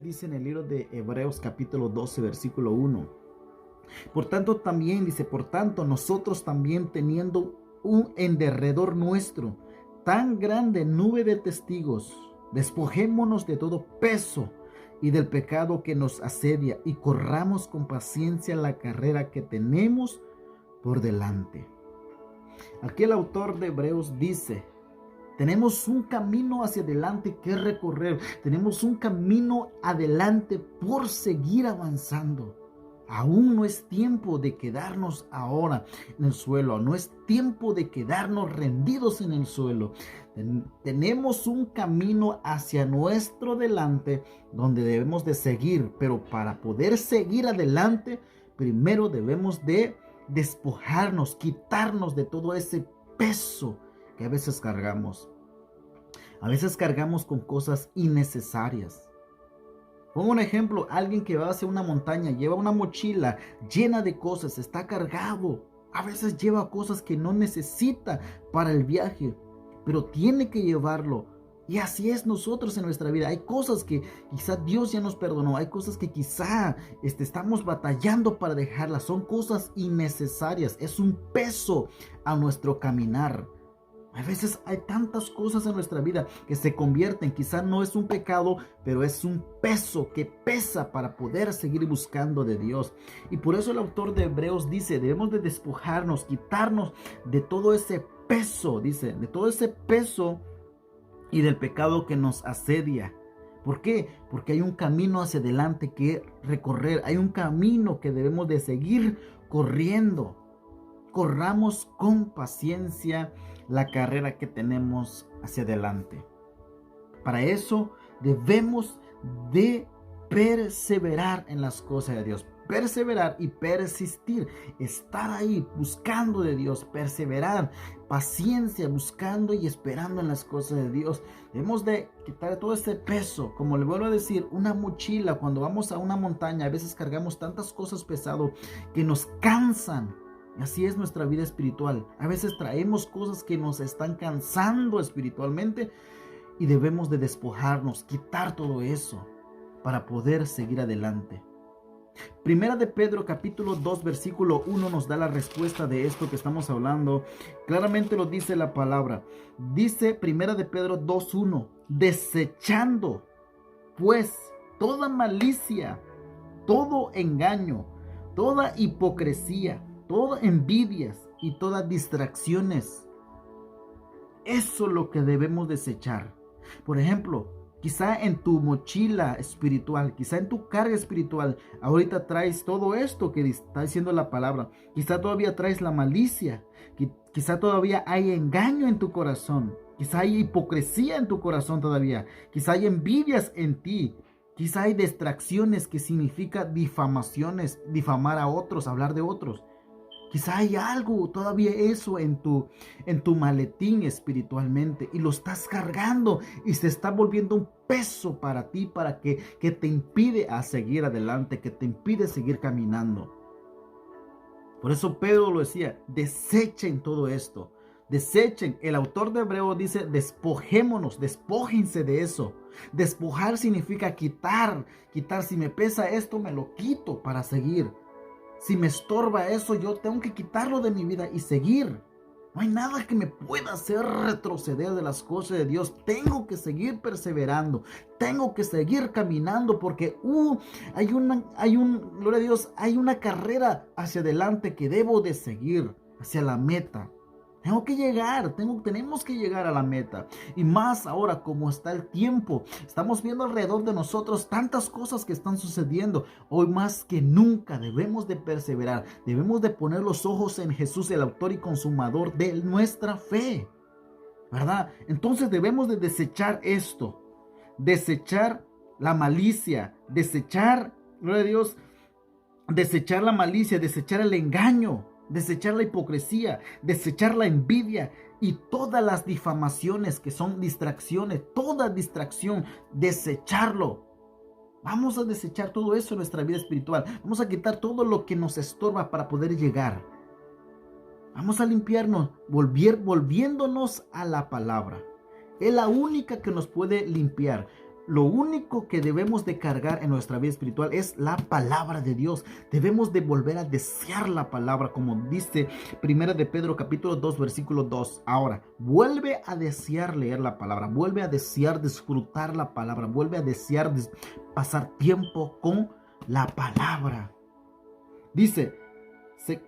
Dice en el libro de Hebreos capítulo 12 versículo 1. Por tanto también dice, por tanto nosotros también teniendo en derredor nuestro tan grande nube de testigos, despojémonos de todo peso y del pecado que nos asedia y corramos con paciencia la carrera que tenemos por delante. Aquí el autor de Hebreos dice: tenemos un camino hacia adelante que recorrer. Tenemos un camino adelante por seguir avanzando. Aún no es tiempo de quedarnos ahora en el suelo. No es tiempo de quedarnos rendidos en el suelo. Tenemos un camino hacia nuestro delante donde debemos de seguir. Pero para poder seguir adelante, primero debemos de despojarnos, quitarnos de todo ese peso que a veces cargamos. A veces cargamos con cosas innecesarias. Pongo un ejemplo: alguien que va hacia una montaña, lleva una mochila llena de cosas, está cargado. A veces lleva cosas que no necesita para el viaje, pero tiene que llevarlo. Y así es nosotros en nuestra vida. Hay cosas que quizá Dios ya nos perdonó. Hay cosas que quizá estamos batallando para dejarlas. Son cosas innecesarias. Es un peso a nuestro caminar. A veces hay tantas cosas en nuestra vida que se convierten, quizá no es un pecado, pero es un peso que pesa para poder seguir buscando de Dios. Y por eso el autor de Hebreos dice, debemos de despojarnos, quitarnos de todo ese peso, dice, de todo ese peso y del pecado que nos asedia. ¿Por qué? Porque hay un camino hacia adelante que recorrer, hay un camino que debemos de seguir corriendo. Corramos con paciencia la carrera que tenemos hacia adelante. Para eso debemos de perseverar en las cosas de Dios. Perseverar y persistir. Estar ahí buscando de Dios. Perseverar. Paciencia buscando y esperando en las cosas de Dios. Debemos de quitar todo este peso. Como le vuelvo a decir, una mochila. Cuando vamos a una montaña, a veces cargamos tantas cosas pesadas que nos cansan. Así es nuestra vida espiritual. A veces traemos cosas que nos están cansando espiritualmente y debemos de despojarnos, quitar todo eso para poder seguir adelante. Primera de Pedro capítulo 2 versículo 1 nos da la respuesta de esto que estamos hablando. Claramente lo dice la palabra. Dice Primera de Pedro 2:1: desechando pues toda malicia, todo engaño, toda hipocresía, todas envidias y todas distracciones. Eso es lo que debemos desechar. Por ejemplo, quizá en tu mochila espiritual, quizá en tu carga espiritual, ahorita traes todo esto que está diciendo la palabra. Quizá todavía traes la malicia, quizá todavía hay engaño en tu corazón, quizá hay hipocresía en tu corazón todavía, quizá hay envidias en ti. Quizá hay distracciones, que significa difamaciones, difamar a otros, hablar de otros. Quizá hay algo todavía eso en tu maletín espiritualmente y lo estás cargando y se está volviendo un peso para ti, para que te impide a seguir adelante, que te impide seguir caminando. Por eso Pedro lo decía: desechen todo esto, desechen. El autor de Hebreo dice: despojémonos, despójense de eso. Despojar significa quitar. Si me pesa esto, me lo quito para seguir. Si me estorba eso, yo tengo que quitarlo de mi vida y seguir. No hay nada que me pueda hacer retroceder de las cosas de Dios. Tengo que seguir perseverando. Tengo que seguir caminando porque gloria a Dios, hay una carrera hacia adelante que debo de seguir, hacia la meta. Tengo que llegar, tenemos que llegar a la meta. Y más ahora como está el tiempo. Estamos viendo alrededor de nosotros tantas cosas que están sucediendo. Hoy más que nunca debemos de perseverar. Debemos de poner los ojos en Jesús, el autor y consumador de nuestra fe, ¿verdad? Entonces debemos de desechar esto. Desechar la malicia. Desechar, gloria a Dios, desechar la malicia, desechar el engaño, desechar la hipocresía, desechar la envidia y todas las difamaciones que son distracciones, toda distracción, desecharlo. Vamos a desechar todo eso en nuestra vida espiritual. Vamos a quitar todo lo que nos estorba para poder llegar. Vamos a limpiarnos, volviéndonos a la palabra. Es la única que nos puede limpiar. lo único que debemos de cargar en nuestra vida espiritual es la palabra de Dios. Debemos de volver a desear la palabra, como dice 1 de Pedro capítulo 2 versículo 2. Ahora, vuelve a desear leer la palabra, vuelve a desear disfrutar la palabra, vuelve a desear pasar tiempo con la palabra. Dice,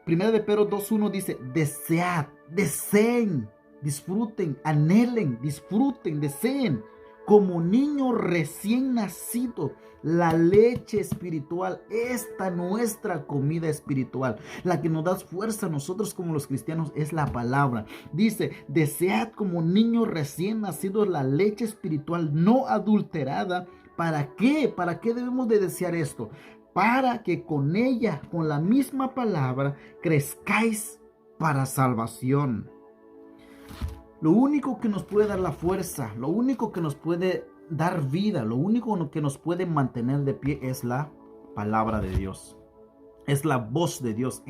1 de Pedro 2:1 dice, desead, deseen, disfruten, anhelen, disfruten, deseen, como niño recién nacido, la leche espiritual, esta nuestra comida espiritual, la que nos da fuerza a nosotros como los cristianos es la palabra. Dice, desead como niño recién nacido la leche espiritual no adulterada. ¿Para qué? ¿Para qué debemos de desear esto? Para que con ella, con la misma palabra, crezcáis para salvación. Lo único que nos puede dar la fuerza, lo único que nos puede dar vida, lo único que nos puede mantener de pie es la palabra de Dios. Es la voz de Dios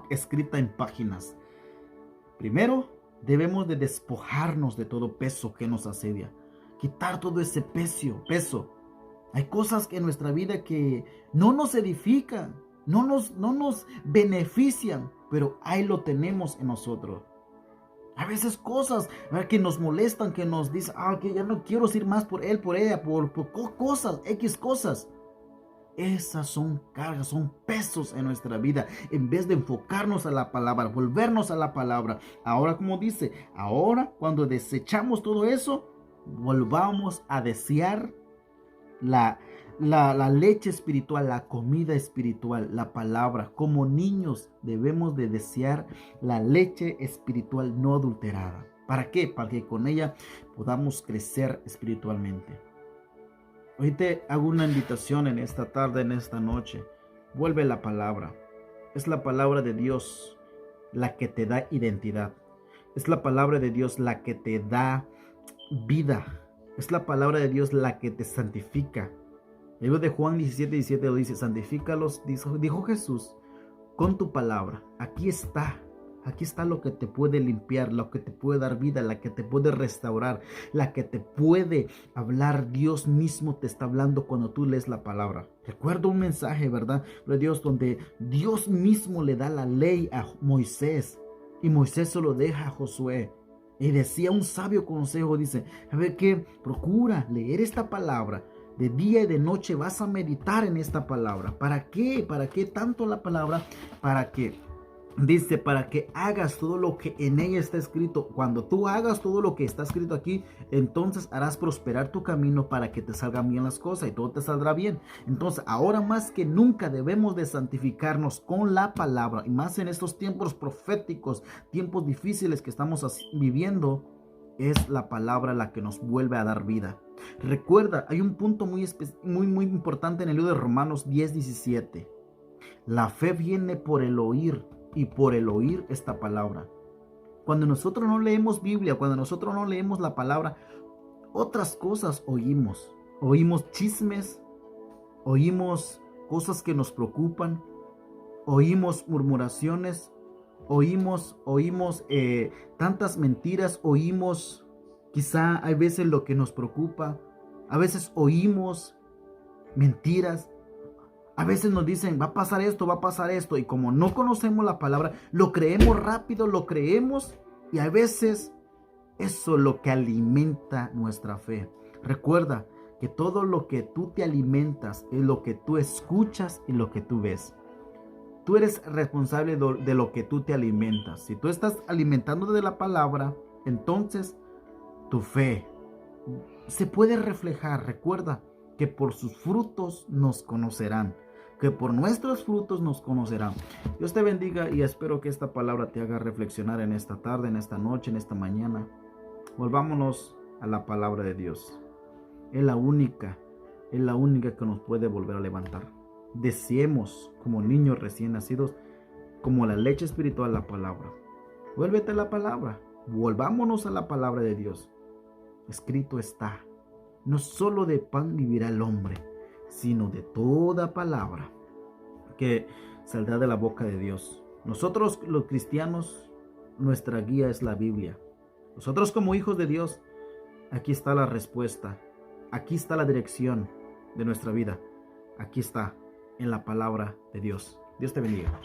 escrita en páginas. Primero, debemos de despojarnos de todo peso que nos asedia. Quitar todo ese peso. Hay cosas en nuestra vida que no nos edifican, no nos benefician, pero ahí lo tenemos en nosotros. A veces cosas que nos molestan, que nos dicen, que ya no quiero ir más por él, por ella, por cosas, X cosas. Esas son cargas, son pesos en nuestra vida. En vez de enfocarnos a la palabra, volvernos a la palabra. Ahora, como dice, ahora cuando desechamos todo eso, volvamos a desear la leche espiritual, la comida espiritual, la palabra. Como niños debemos de desear la leche espiritual no adulterada. ¿Para qué? Para que con ella podamos crecer espiritualmente. Hoy te hago una invitación en esta tarde, en esta noche. Vuelve la palabra. Es la palabra de Dios la que te da identidad. Es la palabra de Dios la que te da vida. Es la palabra de Dios la que te santifica. El libro de Juan 17:17 lo dice, santifícalos, dijo Jesús, con tu palabra. Aquí está lo que te puede limpiar, lo que te puede dar vida, la que te puede restaurar, la que te puede hablar. Dios mismo te está hablando cuando tú lees la palabra. Recuerdo un mensaje, ¿verdad? De Dios, donde Dios mismo le da la ley a Moisés y Moisés se lo deja a Josué. Y decía un sabio consejo, dice, a ver qué, procura leer esta palabra. De día y de noche vas a meditar en esta palabra. ¿Para qué? ¿Para qué tanto la palabra? Para que hagas todo lo que en ella está escrito. Cuando tú hagas todo lo que está escrito aquí, entonces harás prosperar tu camino para que te salgan bien las cosas y todo te saldrá bien. Entonces, ahora más que nunca debemos de santificarnos con la palabra, y más en estos tiempos proféticos, tiempos difíciles que estamos viviendo. Es la palabra la que nos vuelve a dar vida. Recuerda, hay un punto muy importante en el libro de Romanos 10:17. La fe viene por el oír, y por el oír esta palabra. Cuando nosotros no leemos Biblia, cuando nosotros no leemos la palabra, otras cosas oímos. Oímos chismes, oímos cosas que nos preocupan, oímos murmuraciones, oímos tantas mentiras, oímos quizá hay veces lo que nos preocupa, a veces oímos mentiras. A veces nos dicen, va a pasar esto, y como no conocemos la palabra, lo creemos rápido, lo creemos, y a veces eso es lo que alimenta nuestra fe. Recuerda que todo lo que tú te alimentas es lo que tú escuchas y lo que tú ves. Tú eres responsable de lo que tú te alimentas. Si tú estás alimentando de la palabra, entonces tu fe se puede reflejar. Recuerda que por sus frutos nos conocerán. Que por nuestros frutos nos conocerán. Dios te bendiga y espero que esta palabra te haga reflexionar en esta tarde, en esta noche, en esta mañana. Volvámonos a la palabra de Dios. Es la única que nos puede volver a levantar. Deseemos como niños recién nacidos, como la leche espiritual, la palabra. Vuélvete a la palabra. Volvámonos a la palabra de Dios. Escrito está, no solo de pan vivirá el hombre, sino de toda palabra que saldrá de la boca de Dios. Nosotros los cristianos, nuestra guía es la Biblia. Nosotros como hijos de Dios, aquí está la respuesta. Aquí está la dirección de nuestra vida. Aquí está en la palabra de Dios. Dios te bendiga.